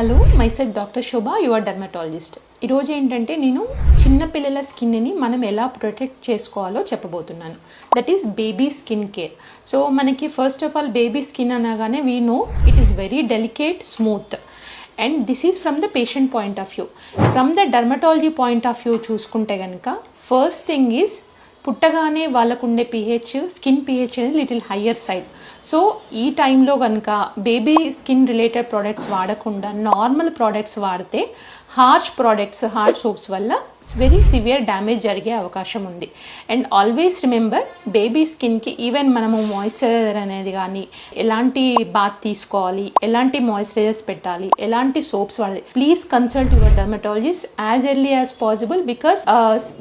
Hello myself doctor Shobha your dermatologist. ఈరోజు ఏంటంటే నేను చిన్నపిల్లల స్కిన్ని మనం ఎలా ప్రొటెక్ట్ చేసుకోవాలో చెప్పబోతున్నాను. That is baby skin care. So మనకి first of all baby skin అనగానే we know it is very delicate, smooth. And this is from the patient point of view. From the dermatology point of view చూసుకుంటే కనుక first thing is పుట్టగానే వాళ్ళకు ఉండే skin pH అనేది little higher side. So ఈ టైంలో కనుక baby skin related products వాడకుండా నార్మల్ ప్రోడక్ట్స్ వాడితే హార్ష్ సోప్స్ వల్ల వెరీ సివియర్ డ్యామేజ్ జరిగే అవకాశం ఉంది. అండ్ ఆల్వేస్ రిమెంబర్, బేబీ స్కిన్కి ఈవెన్ మనము మాయిశ్చరైజర్ అనేది కానీ ఎలాంటి బాత్ తీసుకోవాలి, ఎలాంటి మాయిశ్చరైజర్స్ పెట్టాలి, ఎలాంటి సోప్స్ వాడాలి, please consult your dermatologist as early as possible. Because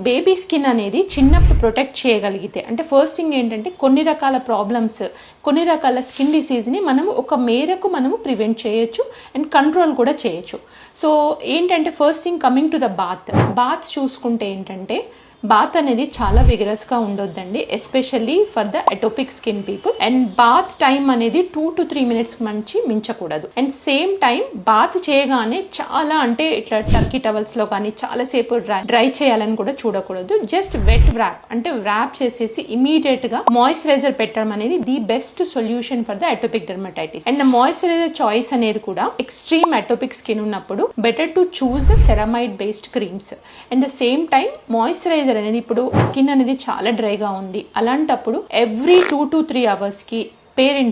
baby skin అనేది చిన్నప్పుడు ప్రొటెక్ట్ చేయగలిగితే, అంటే ఫస్ట్ థింగ్ ఏంటంటే కొన్ని రకాల ప్రాబ్లమ్స్, కొన్ని రకాల స్కిన్ డిసీజ్ని మనము ఒక మేరకు మనము ప్రివెంట్ చేయొచ్చు అండ్ కంట్రోల్ కూడా చేయొచ్చు. సో ఏంటంటే first thing coming to the bath చూసుకుంటే ఏంటంటే బాత్ అనేది చాలా విగరస్గా ఉండొద్దండి, especially for the atopic skin people. And bath time అనేది 2 to 3 minutes మంచి మించకూడదు. అండ్ సేమ్ టైం బాత్ చేయగానే చాలా అంటే ఇట్లా టర్కీ టవల్స్లో కానీ చాలాసేపు డ్రై చేయాలని కూడా చూడకూడదు. జస్ట్ వెట్ వ్రాప్, అంటే వ్రాప్ చేసేసి ఇమీడియట్గా మాయిశ్చరైజర్ పెట్టడం అనేది the best solution for the atopic dermatitis. And moisturiser choice అనేది కూడా ఎక్స్ట్రీమ్ ఎటోపిక్ స్కిన్ ఉన్నప్పుడు better to choose the ceramide based creams. And the same time moisturiser అనేది ఇప్పుడు స్కిన్ అనేది చాలా డ్రైగా ఉంది, అలాంటప్పుడు ఎవ్రీ 2 to 3 hours పేరెంట్స్